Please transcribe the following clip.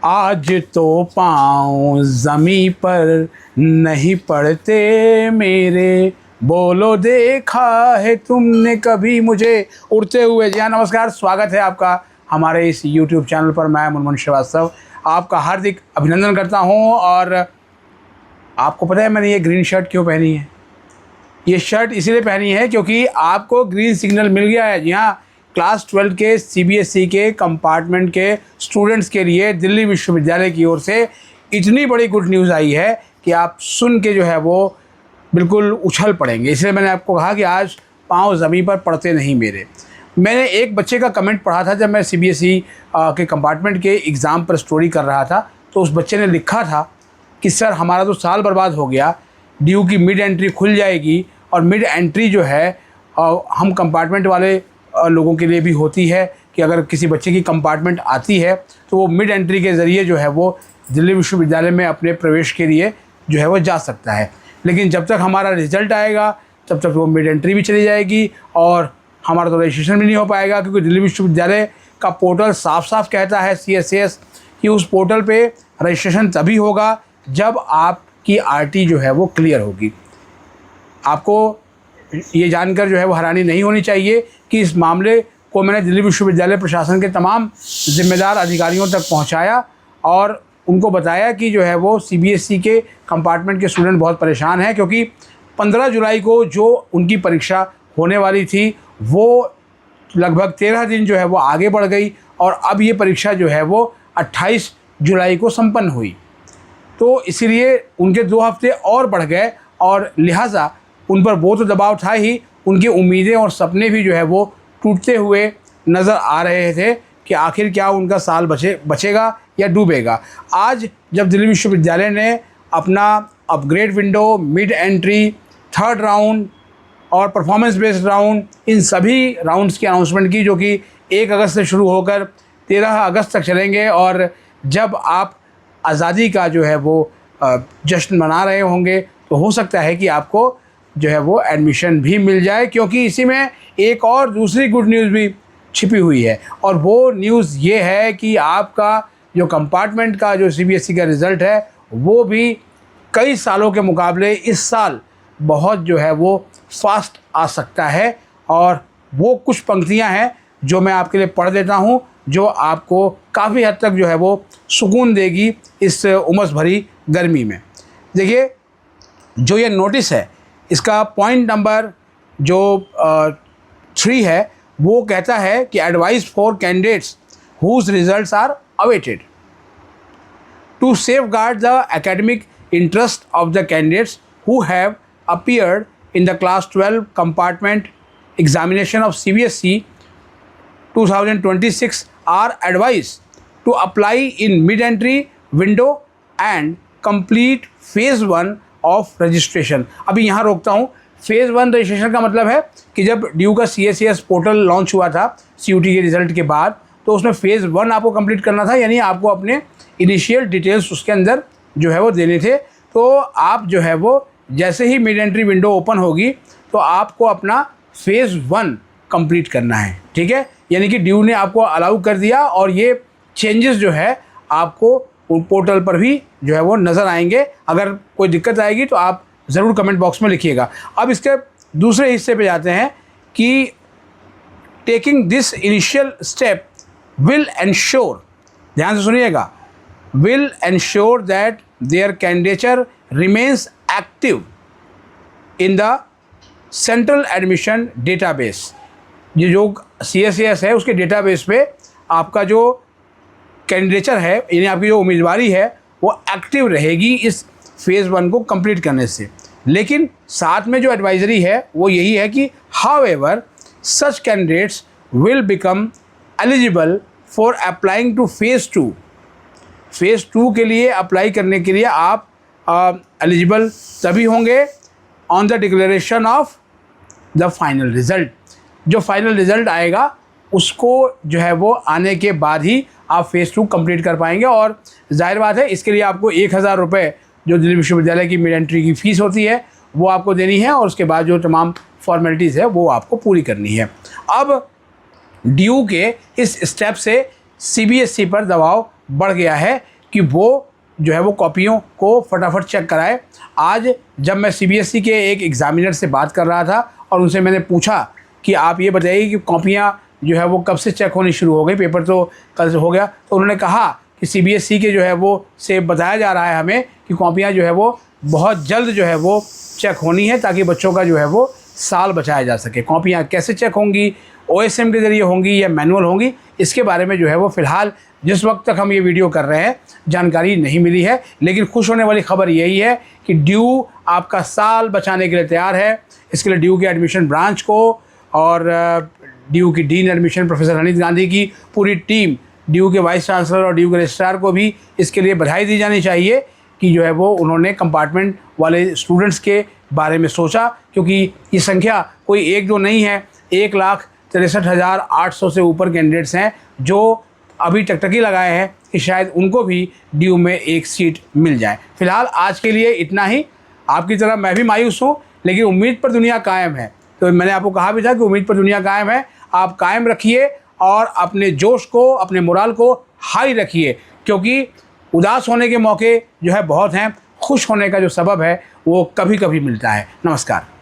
आज तो पाँव ज़मीं पर नहीं पड़ते मेरे, बोलो देखा है तुमने कभी मुझे उड़ते हुए। जी हाँ, नमस्कार, स्वागत है आपका हमारे इस YouTube चैनल पर। मैं मुनमुन श्रीवास्तव आपका हार्दिक अभिनंदन करता हूँ। और आपको पता है मैंने ये ग्रीन शर्ट क्यों पहनी है? ये शर्ट इसीलिए पहनी है क्योंकि आपको ग्रीन सिग्नल मिल गया है। जी हाँ, क्लास 12 के CBSE के कंपार्टमेंट के स्टूडेंट्स के लिए दिल्ली विश्वविद्यालय की ओर से इतनी बड़ी गुड न्यूज़ आई है कि आप सुन के जो है वो बिल्कुल उछल पड़ेंगे। इसलिए मैंने आपको कहा कि आज पाँव ज़मीन पर पड़ते नहीं मेरे। मैंने एक बच्चे का कमेंट पढ़ा था जब मैं CBSE के कंपार्टमेंट के एग्ज़ाम पर स्टोरी कर रहा था, तो उस बच्चे ने लिखा था कि सर हमारा तो साल बर्बाद हो गया, ड्यू की मिड एंट्री खुल जाएगी और मिड एंट्री जो है हम कंपार्टमेंट वाले लोगों के लिए भी होती है कि अगर किसी बच्चे की कंपार्टमेंट आती है तो वो मिड एंट्री के ज़रिए जो है वो दिल्ली विश्वविद्यालय में अपने प्रवेश के लिए जो है वो जा सकता है। लेकिन जब तक हमारा रिज़ल्ट आएगा तब तक वो मिड एंट्री भी चली जाएगी और हमारा तो रजिस्ट्रेशन भी नहीं हो पाएगा, क्योंकि दिल्ली विश्वविद्यालय का पोर्टल साफ साफ कहता है CSAS कि उस पोर्टल पे रजिस्ट्रेशन तभी होगा जब आपकी RT जो है वो क्लियर होगी। आपको ये जानकर जो है वो हैरानी नहीं होनी चाहिए कि इस मामले को मैंने दिल्ली विश्वविद्यालय प्रशासन के तमाम जिम्मेदार अधिकारियों तक पहुंचाया और उनको बताया कि जो है वो CBSE के कंपार्टमेंट के स्टूडेंट बहुत परेशान हैं, क्योंकि 15 जुलाई को जो उनकी परीक्षा होने वाली थी वो लगभग 13 दिन जो है वो आगे बढ़ गई और अब ये परीक्षा जो है वो 28 जुलाई को संपन्न हुई। तो इसीलिए उनके 2 हफ्ते और बढ़ गए और लिहाजा उन पर वो तो दबाव था ही, उनकी उम्मीदें और सपने भी जो है वो टूटते हुए नज़र आ रहे थे कि आखिर क्या उनका साल बचेगा या डूबेगा। आज जब दिल्ली विश्वविद्यालय ने अपना upgrade window, mid entry, third round और परफॉर्मेंस बेस्ड राउंड, इन सभी राउंड्स की अनाउंसमेंट की, जो कि 1 अगस्त से शुरू होकर 13 अगस्त तक चलेंगे, और जब आप आज़ादी का जो है वो जश्न मना रहे होंगे तो हो सकता है कि आपको जो है वो एडमिशन भी मिल जाए, क्योंकि इसी में एक और दूसरी गुड न्यूज़ भी छिपी हुई है। और वो न्यूज़ ये है कि आपका जो कंपार्टमेंट का जो CBSE का रिज़ल्ट है वो भी कई सालों के मुकाबले इस साल बहुत जो है वो फास्ट आ सकता है। और वो कुछ पंक्तियां हैं जो मैं आपके लिए पढ़ देता हूं, जो आपको काफ़ी हद तक जो है वो सुकून देगी इस उमस भरी गर्मी में। देखिए, जो ये नोटिस है इसका पॉइंट नंबर जो 3 है वो कहता है कि advice for candidates whose results are awaited to safeguard the academic interest of the candidates who have appeared in the class 12 compartment examination of CBSE 2026 are advise to apply in mid entry window and complete phase 1 of registration. अभी यहाँ रोकता हूँ। Phase 1 registration का मतलब है कि जब due का CSAS पोर्टल लॉन्च हुआ था CUT के रिज़ल्ट के बाद, तो उसमें फेज़ 1 आपको कंप्लीट करना था, यानी आपको अपने इनिशियल डिटेल्स उसके अंदर जो है वो देने थे। तो आप जो है वो जैसे ही मिड एंट्री विंडो ओपन होगी तो आपको अपना फेज़ 1 कंप्लीट करना है, ठीक है। यानी कि ड्यू ने आपको अलाउ कर दिया और ये चेंजेस जो है आपको पोर्टल पर भी जो है वो नज़र आएंगे। अगर कोई दिक्कत आएगी तो आप ज़रूर कमेंट बॉक्स में लिखिएगा। अब इसके दूसरे हिस्से पे जाते हैं कि taking this initial step will ensure, ध्यान से सुनिएगा, will ensure that their candidature remains active in the central admission database. ये जो CSAS है उसके डेटाबेस पे आपका जो कैंडिडेचर है, यानी आपकी जो उम्मीदवारी है, वो एक्टिव रहेगी इस फेज़ 1 को कंप्लीट करने से। लेकिन साथ में जो एडवाइजरी है वो यही है कि however such candidates will become eligible for applying two phase 2। Phase 2 के लिए अप्लाई करने के लिए आप एलिजिबल तभी होंगे on the declaration of the final result. जो फाइनल रिज़ल्ट आएगा उसको जो है वो आने के बाद ही आप फेज़ 2 कंप्लीट कर पाएंगे। और जाहिर बात है इसके लिए आपको 1000 रुपये जो दिल्ली विश्वविद्यालय की मिड एंट्री की फ़ीस होती है वो आपको देनी है, और उसके बाद जो तमाम फॉर्मेलिटीज़ है वो आपको पूरी करनी है। अब ड्यू के इस स्टेप से CBSE पर दबाव बढ़ गया है कि वो जो है वो कॉपियों को फटाफट चेक कराए। आज जब मैं सीबीएसई के एक एग्ज़ामिनर से बात कर रहा था और उनसे मैंने पूछा कि आप ये बताइए कि कॉपियाँ जो है वो कब से चेक होनी शुरू हो गई, पेपर तो कल से हो गया, तो उन्होंने कहा कि सीबीएसई के जो है वो से बताया जा रहा है हमें कि कॉपियाँ जो है वो बहुत जल्द जो है वो चेक होनी है ताकि बच्चों का जो है वो साल बचाया जा सके। कॉपियाँ कैसे चेक होंगी, ओएसएम के ज़रिए होंगी या मैनुअल होंगी, इसके बारे में जो है वो फ़िलहाल जिस वक्त तक हम ये वीडियो कर रहे हैं जानकारी नहीं मिली है। लेकिन खुश होने वाली खबर यही है कि ड्यू आपका साल बचाने के लिए तैयार है। इसके लिए ड्यू के एडमिशन ब्रांच को और ड्यू की dean admission professor Anit Gandhi की पूरी टीम, ड्यू के वाइस चांसलर और ड्यू के रजिस्ट्रार को भी इसके लिए बधाई दी जानी चाहिए कि जो है वो उन्होंने कंपार्टमेंट वाले स्टूडेंट्स के बारे में सोचा, क्योंकि ये संख्या कोई एक दो नहीं है, 1,63,800 से ऊपर कैंडिडेट्स हैं जो अभी टकटकी लगाए हैं कि शायद उनको भी ड्यू में एक सीट मिल जाए। फ़िलहाल आज के लिए इतना ही। आपकी तरह मैं भी मायूस हूँ, लेकिन उम्मीद पर दुनिया कायम है। तो मैंने आपको कहा भी था कि उम्मीद पर दुनिया कायम है। आप कायम रखिए और अपने जोश को, अपने मोराल को हाई रखिए, क्योंकि उदास होने के मौके जो है बहुत हैं, खुश होने का जो सबब है वो कभी कभी मिलता है। नमस्कार।